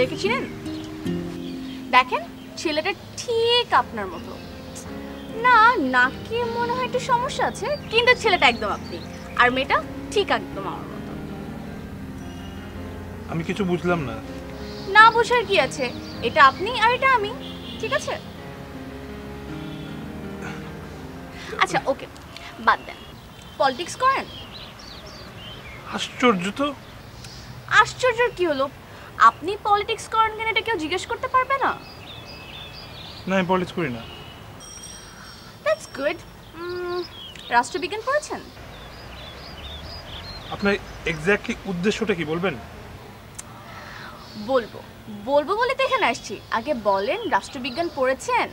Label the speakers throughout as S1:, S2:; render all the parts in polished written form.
S1: ছেলেকে চিনেন? দেখেন ছেলেটা ঠিক আপনার মতো না, নাকে মনে হয় একটু সমস্যা আছে, কিন্তু ছেলেটা একদম আপনি, আর মেয়েটা ঠিক একদম আমার মতো।
S2: আমি কিছু বুঝলাম না।
S1: না বোঝার কি আছে, এটা আপনি আর এটা আমি, ঠিক আছে? আচ্ছা ওকে, বাদ দেন। পলিটিক্স করেন?
S2: আশ্চর্য তো।
S1: আশ্চর্যের কি হলো? আপনি পলিটিক্স করেন কেন এটা কেউ জিজ্ঞেস করতে পারবে না?
S2: না, আমি পলিটিক্স করি না।
S1: That's good. রাষ্ট্রবিজ্ঞান পড়েছেন?
S2: আপনার এক্স্যাক্টলি উদ্দেশ্যটা কি বলবেন?
S1: বলবো বলবো বলে তো এখানে আসছি, আগে বলেন রাষ্ট্রবিজ্ঞান পড়েছেন?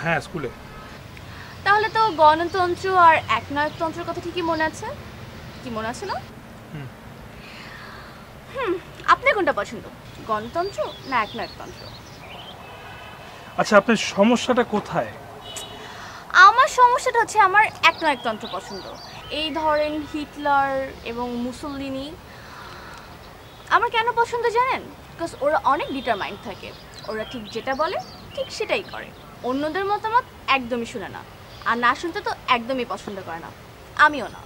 S2: হ্যাঁ, স্কুলে।
S1: তাহলে তো গণতন্ত্র আর একনায়কতন্ত্রের কথা ঠিকই মনে আছে, কি মনে আছে না? আপনার কোনটা পছন্দ, গণতন্ত্র না একনায়কতন্ত্র?
S2: আচ্ছা, আপনার সমস্যাটা কোথায়?
S1: আমার সমস্যাটা হচ্ছে আমার একনায়কতন্ত্র পছন্দ। এই ধরেন হিটলার এবং মুসোলিনি আমার কেন পছন্দ জানেন? বিকজ ওরা অনেক ডিটারমাইন্ড থাকে, ওরা ঠিক যেটা বলে ঠিক সেটাই করে, অন্যদের মতামত একদমই শুনে না, আর না শুনতে তো একদমই পছন্দ করে না, আমিও না।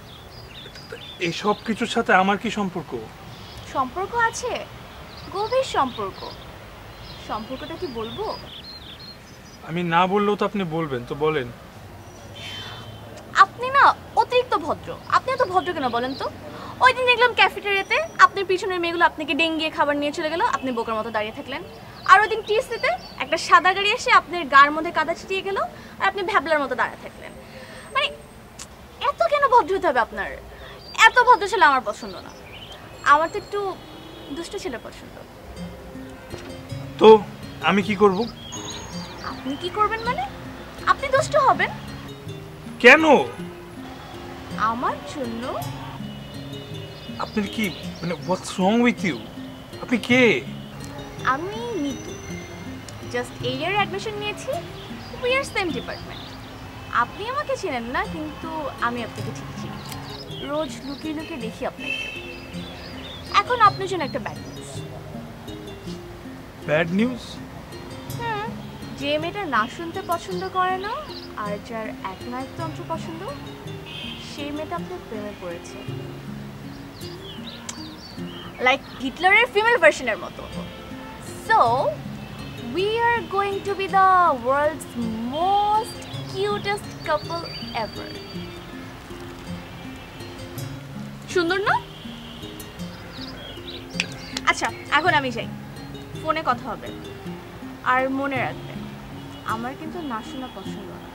S2: এই সব কিছুর সাথে আমার কি সম্পর্ক?
S1: সম্পর্ক আছে, গভীর সম্পর্ক। সম্পর্কটা কি বলবো?
S2: আমি না বললেও তো আপনি বলবেন, তো বলেন।
S1: আপনি না অতিরিক্ত ভদ্র। আপনি এত ভদ্র কেন বলেন তো? ওই দিন দেখলাম ক্যাফেটেরিয়াতে আপনার পিছনের মেয়েগুলো আপনাকে ডেঙ্গিয়ে খাবার নিয়ে চলে গেল, আপনি বোকার মতো দাঁড়িয়ে থাকলেন। আর ওই দিন টিএসসিতে একটা সাদা গাড়ি এসে আপনার গার মধ্যে কাদা ছিটিয়ে গেল, আর আপনি ভ্যাবলার মতো দাঁড়িয়ে থাকলেন। মানে এত কেন ভদ্র হতে হবে আপনার? এত ভদ্র ছেলে আমার পছন্দ না, আমার তো একটু দুষ্ট ছেলে পছন্দ।
S2: তো আমি কি করব?
S1: আপনি কি করবেন মানে? আপনি দুষ্ট হবেন।
S2: কেন?
S1: আমার জন্য।
S2: আপনার কি মানে হোয়াটস রং উইথ ইউ? আপনি কে?
S1: আমি নিতু, জাস্ট এই ইয়ার অ্যাডমিশন নিয়েছি, উই আর সেম ডিপার্টমেন্ট। আপনি আমাকে চেনেন না, কিন্তু আমি আপনাকে ঠিক চিনি, রোজ লুকিয়ে লুকিয়ে দেখি আপনাকে। এখন আপনার জন্য একটা ব্যাড নিউজ।
S2: Bad news?
S1: যে মেয়েটা না শুনতে পছন্দ করে না আর যার একনায়কতন্ত্র পছন্দ, সেই মেয়েটা আপনার প্রেমে পড়েছে, লাইক হিটলারের ফিমেল ভার্সনের মতো। So we are going to be the world's most cutest couple ever. সুন্দর না? আচ্ছা এখন আমি যাই, ফোনে কথা হবে, আর মনে রাখবেন আমার কিন্তু না শোনা পছন্দ না।